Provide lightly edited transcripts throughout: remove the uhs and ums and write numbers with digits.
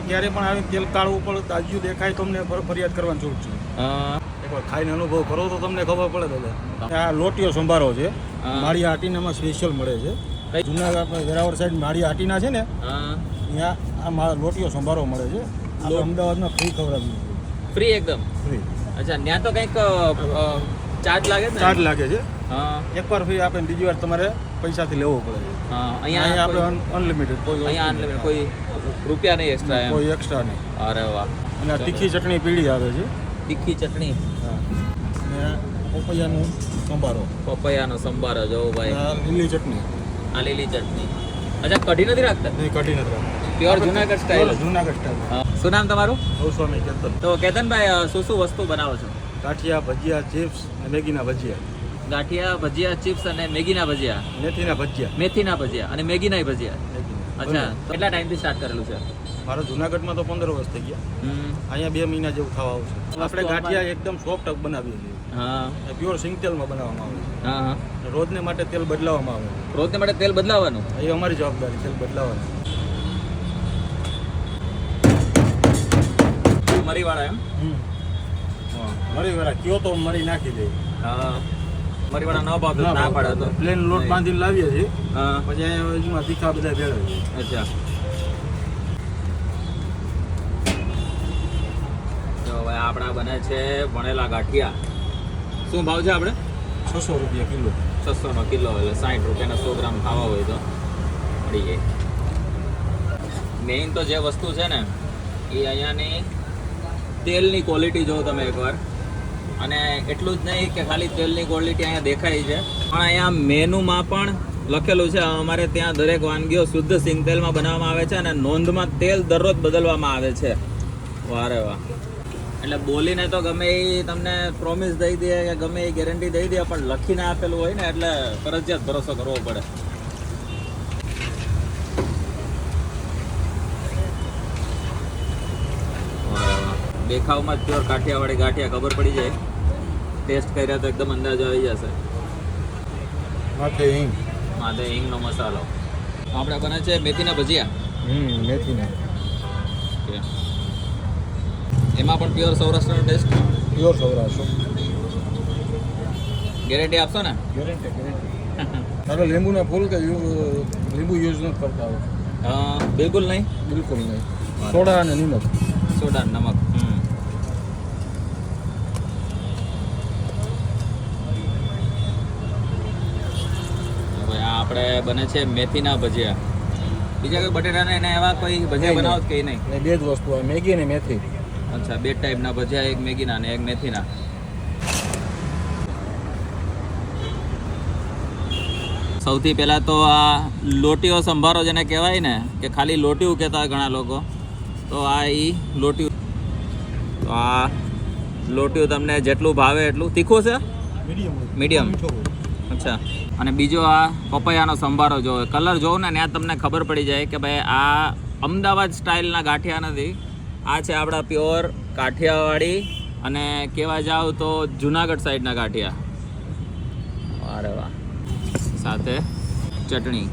ક્યારે પણ આવીને તેલ કાળું ઉપર તાજ્યું દેખાય તમને ફરિયાદ કરવાની જરૂર છે. એકવાર ખાઈને અનુભવ કરો તો તમને ખબર પડે દાદા. આ લોટીયો સંભારો છે, માળિયા આટીનામાં સ્પેશિયલ મળે છે. જુનાગઢ વેરાવળ સાઈડ માળિયા આટીના છે ને, ત્યાં આ લોટીયો સંભારો મળે છે. આપણે અમદાવાદમાં ફ્રી ખવડાવીએ. ફ્રી એકદમ ફ્રી. અચ્છા, ત્યાં તો કંઈક ચાર્જ લાગે છે? ચાર્જ લાગે છે. હા, એકવાર ફ્રી આપે, બીજી વાર તમારે પૈસાથી લેવો પડે છે. અહીંયા આપણે અનલિમિટેડ, અહીંયા અનલિમિટેડ, કોઈ રૂપિયા નહીં એક્સ્ટ્રા એમ? કોઈ એક્સ્ટ્રા નહીં. અરે વાહ. અને આ તીખી ચટણી પીળી આવે છે. તીખી ચટણી. હા. અને પપૈયાનું સંભારો. પપૈયાનો સંભારો જો ભાઈ. લીલી ચટણી. આ લીલી ચટણી. અચ્છા, કઢી નથી રાખતા? નહીં, કઢી નથી રાખતા. Pure Junagadh style. Junagadh style. શું નામ તમારું? ગૌસ્વામી કેતન. તો કેતનભાઈ, શું વસ્તુ બનાવો છો? ગાંઠિયા, ભજીયા, ચિપ્સ અને મેગીના ભજીયા. ગાંઠિયા, ભજીયા, ચિપ્સ અને મેગીના ભજીયા. મેથીના ભજીયા. મેથીના ભજીયા અને મેગીના ભજીયા. અચ્છા, કેટલા ટાઈમથી સ્ટાર્ટ કરેલું છે? મારા જુનાગઢમાં તો 15 વર્ષ થઈ ગયા. અહીંયા 2 મહિના જેવું થવા આવશે. આપણે ગાંઠિયા એકદમ સોફ્ટ બનાવીએ છીએ. હા, પ્યોર સિંગ તેલમાં બનાવવામાં આવે છે. હા. રોજને માટે તેલ બદલાવવામાં આવે છે. રોજને માટે તેલ બદલાવવાનું? એ અમારી જવાબદારી, તેલ બદલાવવાનું. મરીવાળા એમ? મરીવાળા કયો તો મરી નાખી દે. હા, મરીવાળા ન ભાવતો ના પાડે તો પ્લેન લોટ બાંધીને લાવીએ છીએ. હા, પછી અહીંયા તીખા બધા ભેળવીએ. અચ્છા. તો ભાઈ આપણા બને છે ભણેલા ગાંઠિયા. શું ભાવ છે આપણે? 600 રૂપિયા કિલો. 600 કિલો, એટલે 60 રૂપિયાના 100 ગ્રામ ખાવા હોય તો મળી જાય. મેઇન તો જે વસ્તુ છે ને, એ અહીંયાની તેલની ક્વોલિટી જો તમે એકવાર. અને એટલું જ નહીં કે ખાલી તેલની ક્વોલિટી અહીંયા દેખાય છે, પણ અહીંયા મેનુમાં પણ લખેલું છે અમારે ત્યાં દરેક વાનગીઓ શુદ્ધ સિંગ તેલમાં બનાવવામાં આવે છે અને નોંધમાં તેલ દરરોજ બદલવામાં આવે છે. વારે વાહ. એટલે બોલીને તો ગમે એ તમને પ્રોમિસ દઈ દે કે ગમે એ ગેરંટી દઈ દે, પણ લખીને આપેલું હોય ને એટલે ફરજિયાત ભરોસો કરવો પડે. દેખાવમાં જ પ્યોર કાઠિયાવાડી ગાંઠિયા ખબર પડી જાય. ટેસ્ટ કર્યા તો એકદમ અંદાજો આવી જશે. માથે હિંગ. માથે હિંગનો મસાલો. આપણે બને છે મેથીના ભજીયા. મેથીના. એમાં પણ પ્યોર સૌરાષ્ટ્રનો ટેસ્ટ. પ્યોર સૌરાષ્ટ્ર. ગેરંટી આપશો ને? ગેરંટી. તારે લીંબુના ફૂલ કે લીંબુ યુઝ નથી કરતા? બિલકુલ નહીં. બિલકુલ નહીં. સોડા અને નિમક. સોડા અને નમક. આપણે બને છે મેથીના ભજીયા. બીજા કોઈ બટેટાના એના એવા કોઈ ભજીયા બનાવો કે નહીં? એ બે જ વસ્તુ હોય, મેગી અને મેથી. અચ્છા, 2 ટાઈપના ભજીયા, એક મેગીના અને એક મેથીના. સૌથી પહેલાં તો આ લોટીયો સંભારો જેને કહેવાય ને, કે ખાલી લોટીયું કહેતા હોય ઘણા લોકો, તો આ લોટીયું. તો આ લોટીયું તમને જેટલું ભાવે એટલું. તીખું છે? મીડિયમ. અચ્છા. અને બીજો આ પપૈયાનો સંભારો જો કલર જોઉં ને ત્યાં તમને ખબર પડી જાય કે ભાઈ આ અમદાવાદ સ્ટાઇલના ગાંઠિયા નથી, આ છે આપણા પ્યોર કાઠિયાવાડી અને કહેવા જાવ તો જુનાગઢ સાઈડના ગાંઠિયા. અરે વાહ. સાથે ચટણી.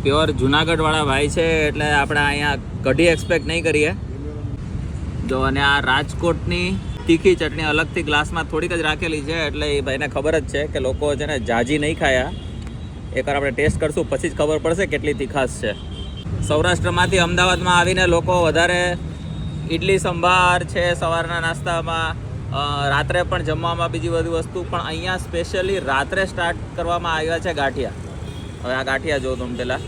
પ્યોર જુનાગઢવાળા ભાઈ છે એટલે આપણે અહીંયા કઢી એક્સપેક્ટ નહીં કરીએ. જો અને આ રાજકોટની તીખી ચટણી અલગથી ગ્લાસમાં થોડીક જ રાખેલી છે, એટલે એ ભાઈને ખબર જ છે કે લોકો છે ને જાજી નહીં ખાયા. એકવાર આપણે ટેસ્ટ કરશું પછી જ ખબર પડશે કેટલી તીખાશ છે. સૌરાષ્ટ્રમાંથી અમદાવાદમાં આવીને લોકો વધારે ઇડલી સંભાર છે સવારના નાસ્તામાં, રાત્રે પણ જમવામાં બીજી બધી વસ્તુ, પણ અહીંયા સ્પેશિયલી રાત્રે સ્ટાર્ટ કરવામાં આવ્યા છે ગાંઠિયા. હવે આ ગાંઠિયા જો તમે પહેલાં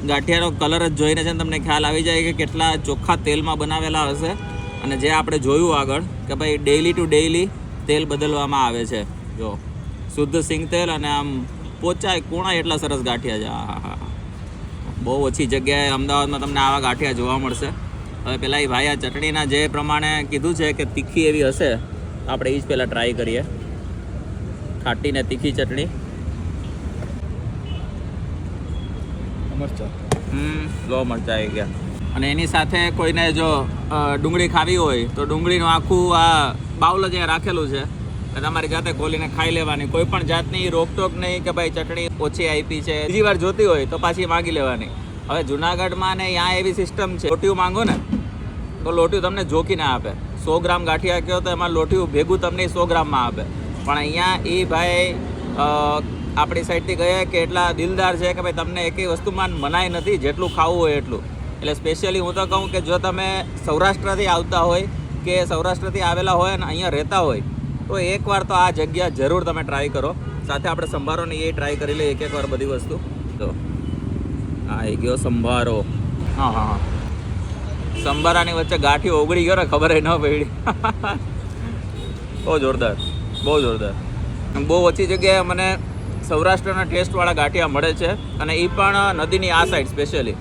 ગાંઠિયાનો કલર જ જોઈને છે ને તમને ખ્યાલ આવી જાય કે કેટલા ચોખ્ખા તેલમાં બનાવેલા હશે. અને જે આપણે જોયું આગળ કે ભાઈ ડેઈલી ટુ ડેઈલી તેલ બદલવામાં આવે છે. જો શુદ્ધ સિંગ તેલ અને આમ પોચાય કોણાય એટલા સરસ ગાંઠિયા છે. હા. બહુ ઓછી જગ્યાએ અમદાવાદમાં તમને આવા ગાંઠિયા જોવા મળશે. હવે પહેલાં એ ભાઈ આ ચટણીના જે પ્રમાણે કીધું છે કે તીખી એવી હશે, આપણે એ જ પહેલાં ટ્રાય કરીએ. ખાટી ને તીખી ચટણી. મરચાં. લો મરચાં આવી ગયા. અને એની સાથે કોઈને જો ડુંગળી ખાવી હોય તો ડુંગળીનું આખું આ બાઉલ જ રાખેલું છે, તમારી જાતે ખોલીને ખાઈ લેવાની. કોઈ પણ જાતની રોકટોક નહીં કે ભાઈ ચટણી ઓછી આપી છે, બીજી વાર જોતી હોય તો પાછી માગી લેવાની. હવે જુનાગઢમાં ને ત્યાં એવી સિસ્ટમ છે, લોટીયું માંગો ને તો લોટીયું તમને જોકીને આપે. 100 ગ્રામ ગાંઠિયા કહો તો એમાં લોટીયું ભેગું તમને 100 ગ્રામમાં આપે. પણ અહીંયા એ ભાઈ આપણી સાઈડથી ગયા કે એટલા દિલદાર છે કે ભાઈ તમને એકેય વસ્તુમાં મનાઈ નથી, જેટલું ખાવું હોય એટલું. એટલે સ્પેશિયલી હું તો કહું કે જો તમે સૌરાષ્ટ્રથી આવતા હોય કે સૌરાષ્ટ્રથી આવેલા હોય અને અહીંયા રહેતા હોય તો એકવાર તો આ જગ્યા જરૂર તમે ટ્રાય કરો. સાથે આપણે સંભારોની એ ટ્રાય કરી લઈએ એક વાર બધી વસ્તુ. તો આ આવી ગયો સંભારો. હા હા હા, સંભારાની વચ્ચે ગાંઠી ઓગળી ગયો ને ખબર ન પડી. બહુ જોરદાર, બહુ જોરદાર. બહુ ઓછી જગ્યાએ મને સૌરાષ્ટ્રના ટેસ્ટવાળા ગાંઠિયા મળે છે અને એ પણ નદીની આ સાઈડ સ્પેશિયલી.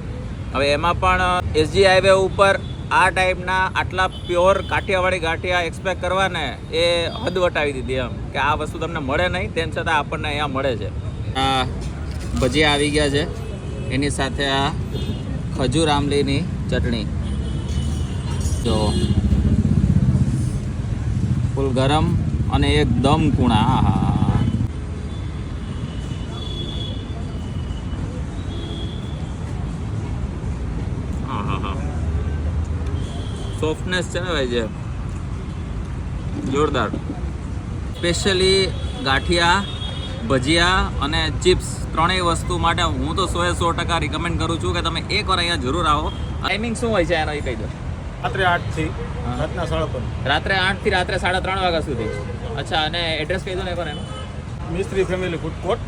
હવે એમાં પણ એસજી હાઈવે ઉપર આ ટાઈપના આટલા પ્યોર કાઠિયાવાડી ગાંઠિયા એક્સપેક્ટ કરવા ને એ હદ વટાવી દીધી એમ કે આ વસ્તુ તમને મળે નહીં, તેમ છતાં આપણને અહીંયા મળે છે. આ ભજીયા આવી ગયા છે, એની સાથે આ ખજૂર આંબલીની ચટણી જો ફૂલ ગરમ અને એકદમ કૂણા. હા હા સોફ્ટનેસ છે ને ભાઈ, જે જોરદાર. સ્પેશિયલી ગાંઠિયા, ભજીયા અને ચિપ્સ ત્રણેય વસ્તુ માટે હું તો 100% રિકમેન્ડ કરું છું કે તમે એકવાર અહીંયા જરૂર આવો. ટાઈમિંગ શું હોય છે એનો એ કહી દો. રાત્રે 8 થી રાતના 3:30. રાત્રે 8 થી રાત્રે 3:30 વાગ્યા સુધી. અચ્છા, અને એડ્રેસ કહી દો ને એકવાર એનું. મિસ્ત્રી ફેમિલી ફૂડ કોર્ટ,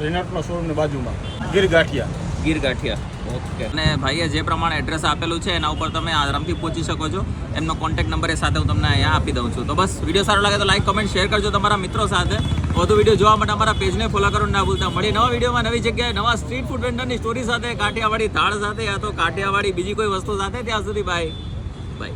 રેનાટનો શોરૂમની બાજુમાં, ગીર ગાંઠિયા. ગીર ગાંઠિયા. ઓકે. અને ભાઈએ જે પ્રમાણે એડ્રેસ આપેલું છે એના ઉપર તમે આરામથી પહોંચી શકો છો. એમનો કોન્ટેક્ટ નંબર એ સાથે હું તમને અહીંયા આપી દઉં છું. તો બસ વિડીયો સારો લાગે તો લાઈક, કમેન્ટ, શેર કરજો તમારા મિત્રો સાથે. વધુ વિડીયો જોવા માટે અમારા પેજને ફોલો કરવાનું ના ભૂલતા. મળી નવા વિડીયોમાં નવી જગ્યાએ નવા સ્ટ્રીટ ફૂડ વેન્ડરની સ્ટોરી સાથે, કાઠિયાવાડી થાળ સાથે યા તો કાઠિયાવાડી બીજી કોઈ વસ્તુ સાથે. ત્યાં સુધી બાય બાય.